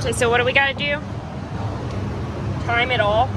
So what do we gotta do? Time it all.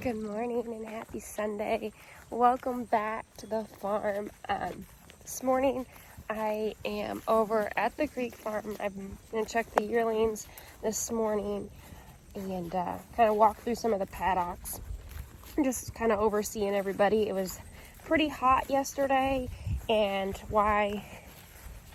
Good morning and happy Sunday. Welcome back to the farm. This morning I am over at the Creek Farm. I'm going to check the yearlings this morning and kind of walk through some of the paddocks. Just kind of overseeing everybody. It was pretty hot yesterday, and why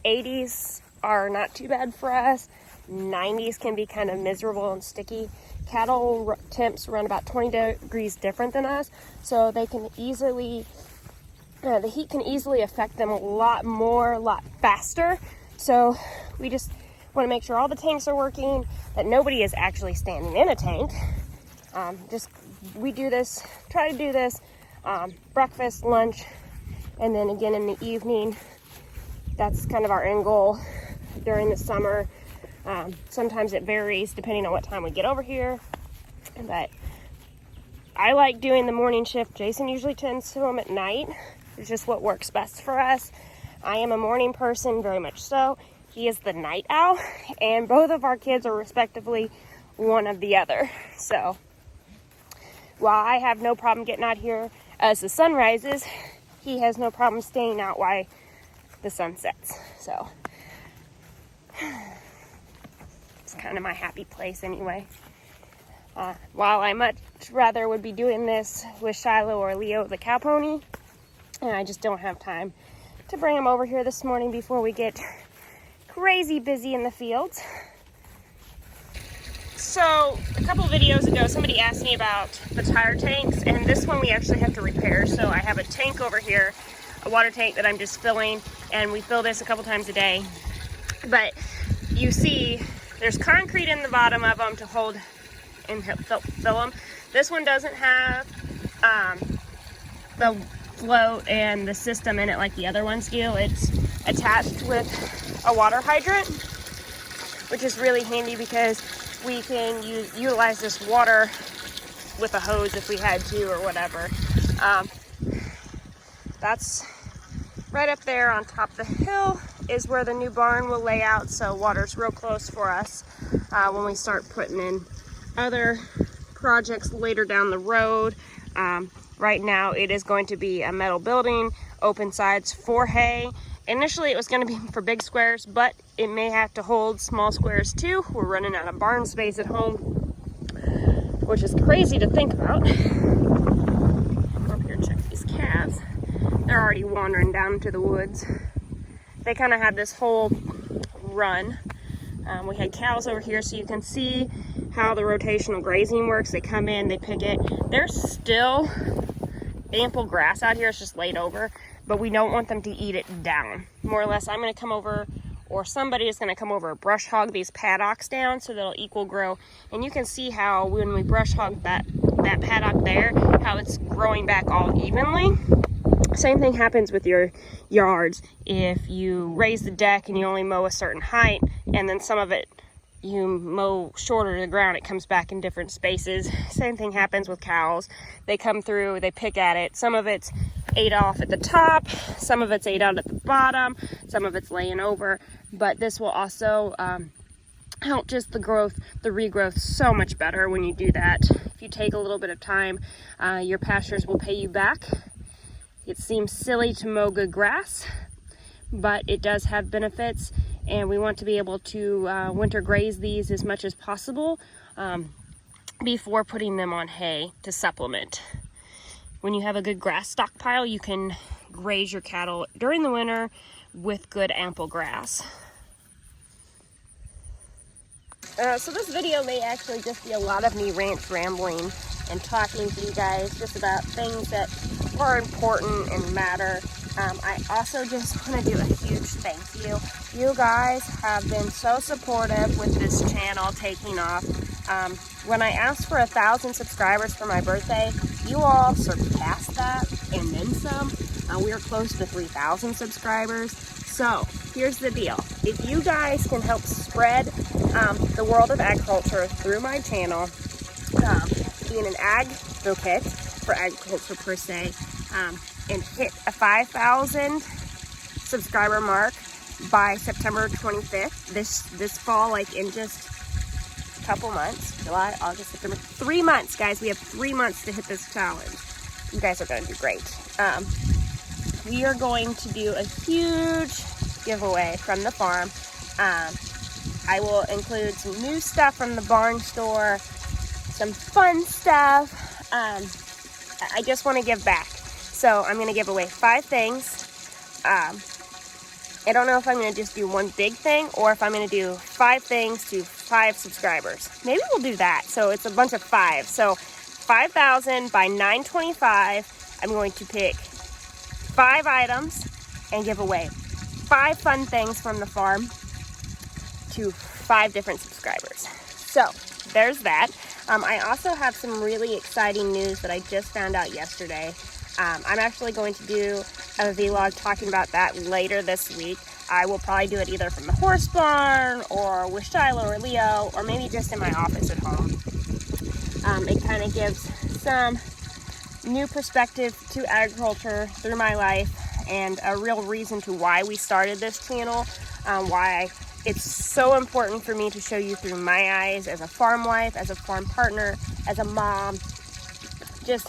80s are not too bad for us, 90s can be kind of miserable and sticky. Cattle temps run about 20 degrees different than us, so they can easily, the heat can easily affect them a lot faster. So we just want to make sure all the tanks are working, that nobody is actually standing in a tank. We do this, try to do this, breakfast, lunch, and then again in the evening. That's kind of our end goal during the summer. Sometimes it varies depending on what time we get over here, but I like doing the morning shift. Jason usually tends to them at night. It's just what works best for us. I am a morning person, very much so. He is the night owl, and both of our kids are respectively one of the other. So while I have no problem getting out here as the sun rises, he has no problem staying out while the sun sets. So it's kind of my happy place anyway. While I much rather would be doing this with Shiloh or Leo, the cow pony, and I just don't have time to bring him over here this morning before we get crazy busy in the fields. So a couple videos ago, somebody asked me about the tire tanks, and this one we actually have to repair. So I have a tank over here, a water tank that I'm just filling, and we fill this a couple times a day. But you see, there's concrete in the bottom of them to hold and fill them. This one doesn't have the float and the system in it like the other ones do. It's attached with a water hydrant, which is really handy because we can utilize this water with a hose if we had to or whatever. That's right up there on top of the hill is where the new barn will lay out, so water's real close for us when we start putting in other projects later down the road. Right now it is going to be a metal building, open sides for hay. Initially it was going to be for big squares, but it may have to hold small squares too. We're running out of barn space at home, which is crazy to think about. Come up here and check these calves. They're already wandering down into the woods. They kind of had this whole run. We had cows over here, so you can see how the rotational grazing works. They come in, they pick it. There's still ample grass out here, it's just laid over, but we don't want them to eat it down. More or less, I'm gonna come over, or somebody is gonna come over, brush hog these paddocks down so they'll equal grow. And you can see how when we brush hog that paddock there, how it's growing back all evenly. Same thing happens with your yards. If you raise the deck and you only mow a certain height, and then some of it you mow shorter to the ground, it comes back in different spaces. Same thing happens with cows. They come through, they pick at it. Some of it's ate off at the top, some of it's ate out at the bottom, some of it's laying over. But this will also help just the growth, the regrowth so much better when you do that. If you take a little bit of time, your pastures will pay you back. It seems silly to mow good grass, but it does have benefits, and we want to be able to winter graze these as much as possible before putting them on hay to supplement. When you have a good grass stockpile, you can graze your cattle during the winter with good ample grass. So this video may actually just be a lot of me rambling and talking to you guys just about things that are important and matter. I also just want to do a huge thank you. You guys have been so supportive with this channel taking off. When I asked for 1,000 subscribers for my birthday, you all surpassed that and then some. We are close to 3,000 subscribers. So here's the deal. If you guys can help spread the world of agriculture through my channel, being an advocate for agriculture per se, and hit a 5,000 subscriber mark by September 25th, this fall, like in just a couple months, July, August, September, 3 months, guys. We have 3 months to hit this challenge. You guys are going to do great. We are going to do a huge giveaway from the farm. I will include some new stuff from the barn store, some fun stuff. I just want to give back. So I'm going to give away 5 things. I don't know if I'm going to just do one big thing or if I'm going to do 5 things to 5 subscribers. Maybe we'll do that. So it's a bunch of 5. So 5,000 by 925. I'm going to pick 5 items and give away 5 fun things from the farm to 5 different subscribers. So there's that. I also have some really exciting news that I just found out yesterday. I'm actually going to do a vlog talking about that later this week. I will probably do it either from the horse barn or with Shiloh or Leo, or maybe just in my office at home. It kind of gives some new perspective to agriculture through my life, and a real reason to why we started this channel, why it's so important for me to show you through my eyes as a farm wife, as a farm partner, as a mom, just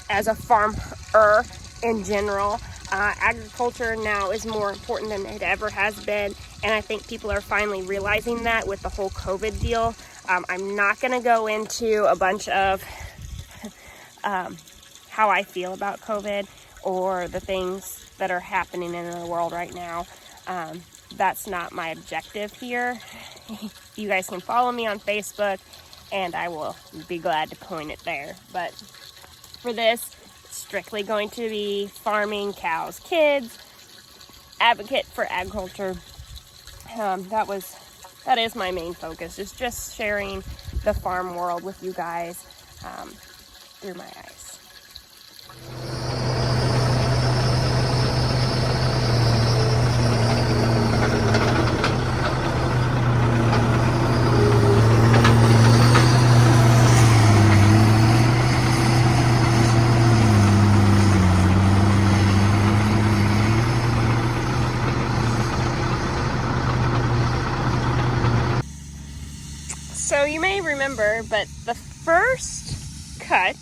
as a farmer in general. Agriculture now is more important than it ever has been, and I think people are finally realizing that with the whole COVID deal. I'm not going to go into a bunch of how I feel about COVID or the things that are happening in the world right now. That's not my objective here. You guys can follow me on Facebook, and I will be glad to point it there. But for this, it's strictly going to be farming, cows, kids, advocate for agriculture. That is my main focus, is just sharing the farm world with you guys through my eyes. So you may remember, but the first cut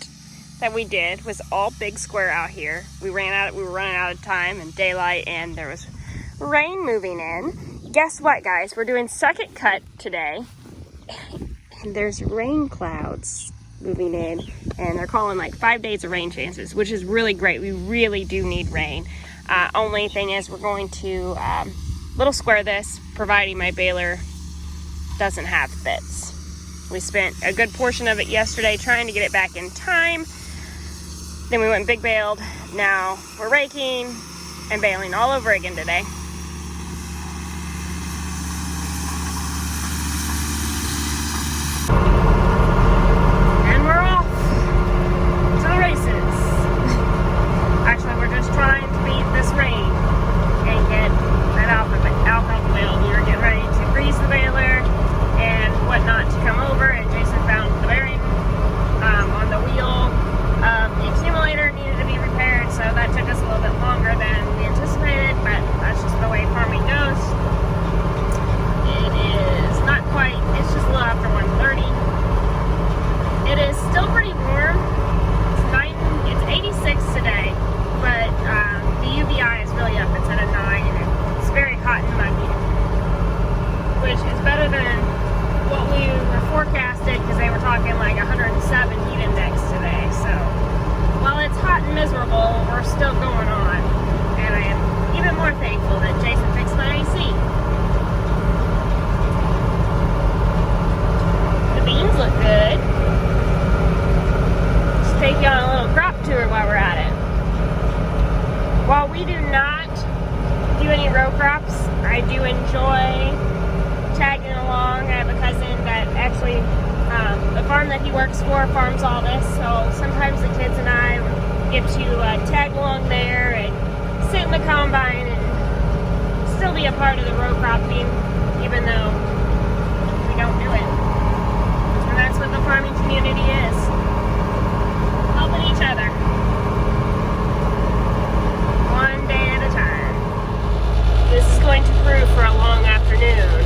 that we did was all big square out here. We were running out of time and daylight, and there was rain moving in. Guess what, guys? We're doing second cut today, and there's rain clouds moving in, and they're calling like 5 days of rain chances, which is really great. We really do need rain. Only thing is, we're going to little square this, providing my baler doesn't have fits. We spent a good portion of it yesterday trying to get it back in time. Then we went big baled. Now we're raking and baling all over again today. And we're off to the races. Actually, we're just trying to beat this rain and get that alfalfa baled. We were getting ready to grease the baler and whatnot to come over, and Jason found the bearing on the wheel of the accumulator needed to be repaired, so that took us a little bit longer than we anticipated, but that's just the way farming goes. It is not quite, it's just a little after 1:30. It is still pretty warm. It's 86 today, but the UVI is really up. It's at a 9, and it's very hot and muggy, which is better than what we were forecasted, because they were talking like 107 heat index today. So while it's hot and miserable, we're still going on, and I am even more thankful that Jason fixed my AC. The beans look good. Let's take you on a little crop tour while we're at it. While we do not do any row crops, I do enjoy tagging along. I have a cousin that actually, the farm that he works for farms all this, so sometimes the kids and I get to tag along there and sit in the combine and still be a part of the row cropping, even though we don't do it. And that's what the farming community is. Helping each other. One day at a time. This is going to prove for a long afternoon.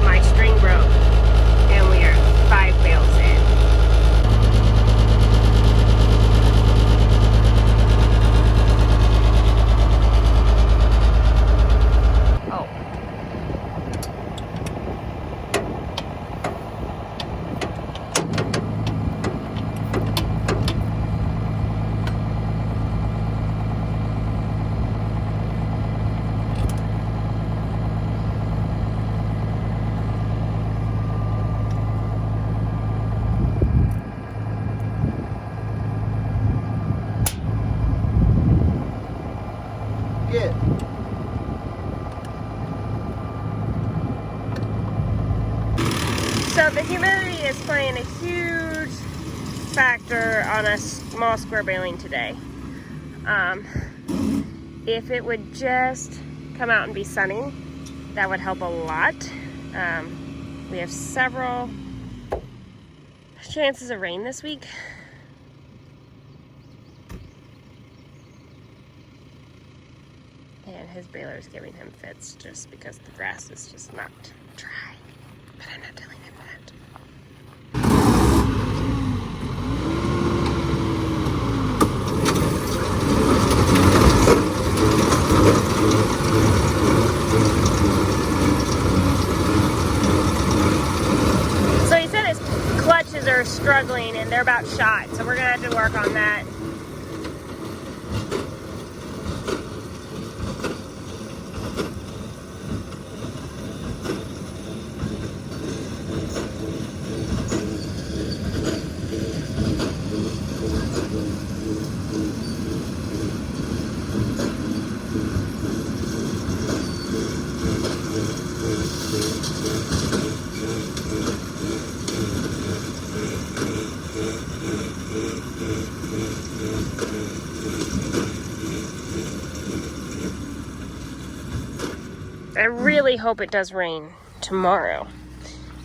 My string broke, and we are 5 bales in. Oh. So the humidity is playing a huge factor on a small square baling today. If it would just come out and be sunny, that would help a lot. We have several chances of rain this week. And his baler is giving him fits just because the grass is just not dry. But I'm not telling him that. So he said his clutches are struggling and they're about shot, so we're gonna have to work on that. I really hope it does rain tomorrow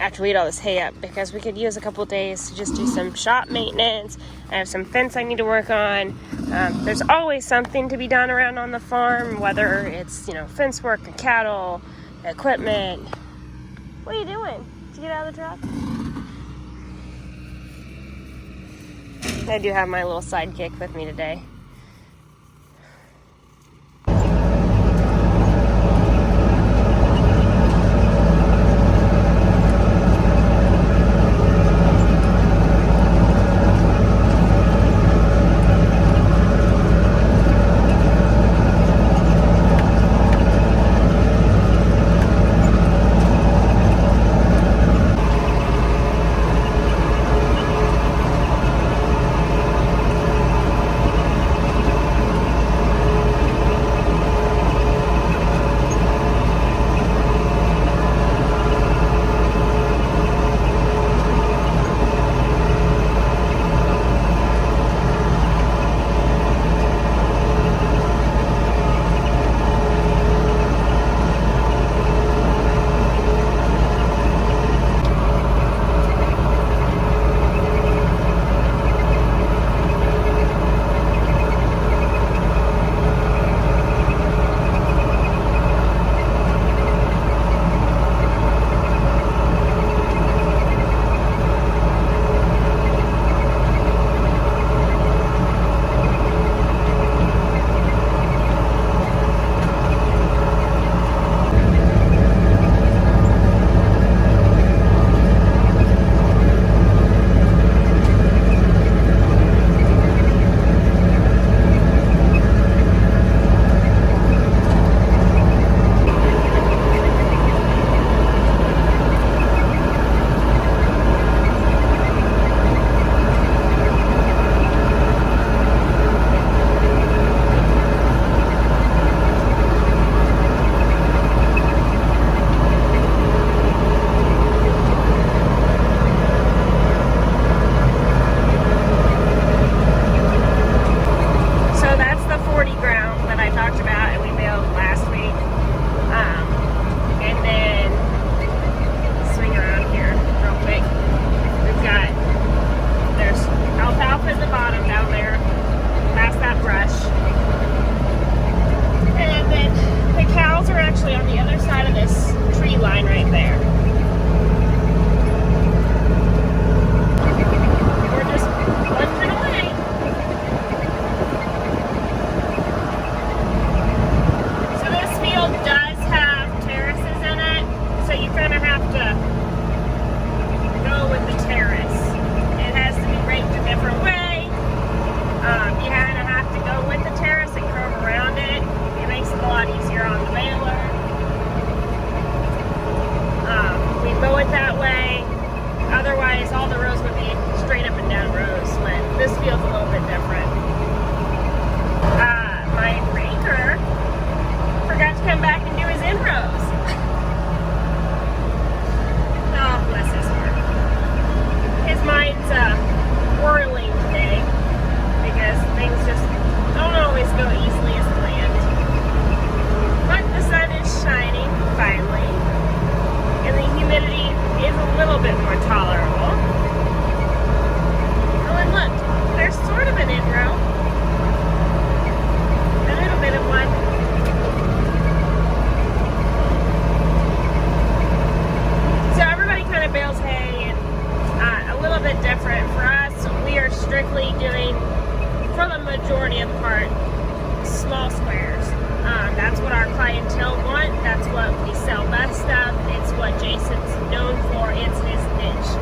after we eat all this hay up, because we could use a couple days to just do some shop maintenance. I have some fence I need to work on. There's always something to be done around on the farm, whether it's, you know, fence work, the cattle, equipment. What are you doing? Did you get out of the truck? I do have my little sidekick with me today. strictly doing, for the majority of the part, small squares. That's what our clientele want. That's what we sell best of. It's what Jason's known for. It's his niche.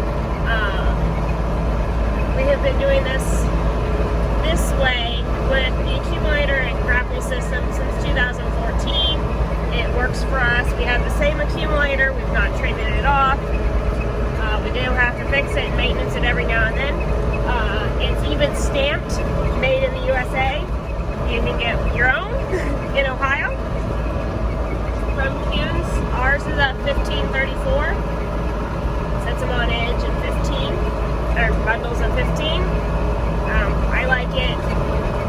We have been doing this way with the accumulator and grapple system since 2014. It works for us. We have the same accumulator. We've not traded it off. We do have to fix it and maintenance it every now and then. It's even stamped, made in the USA. You can get your own in Ohio from Kuhn's. Ours is at $15.34. Sets them on edge at 15, or bundles at 15. I like it.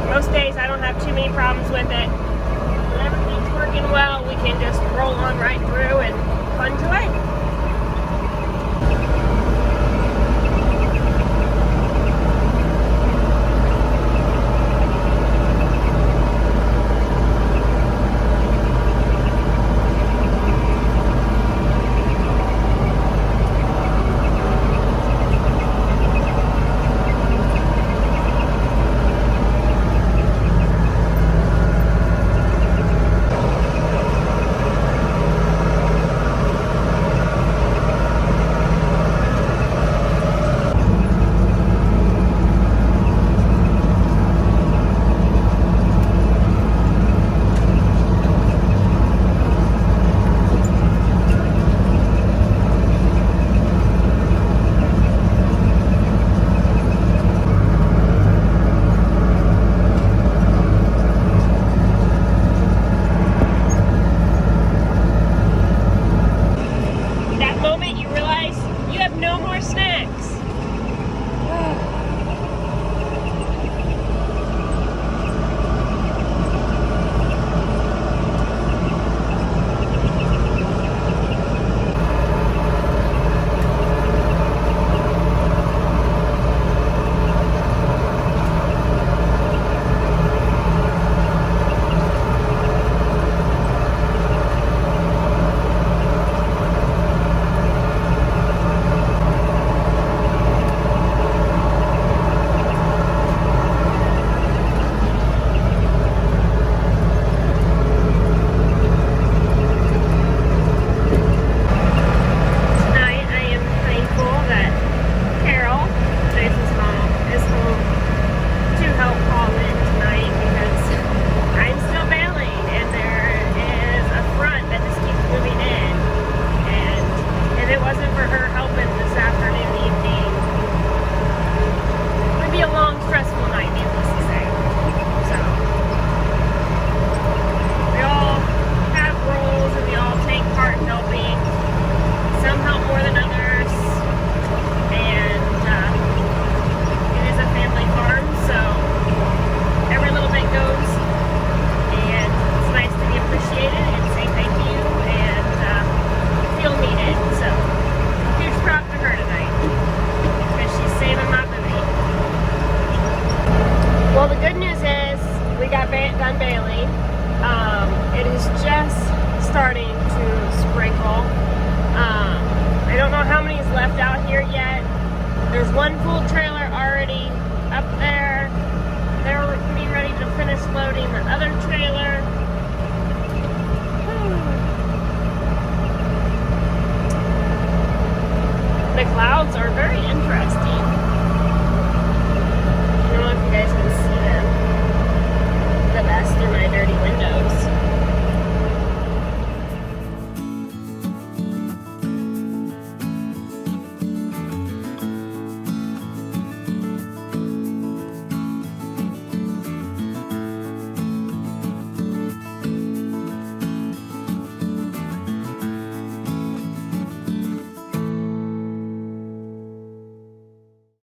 Most days I don't have too many problems with it. When everything's working well, we can just roll on right through and plunge away. The clouds are very interesting.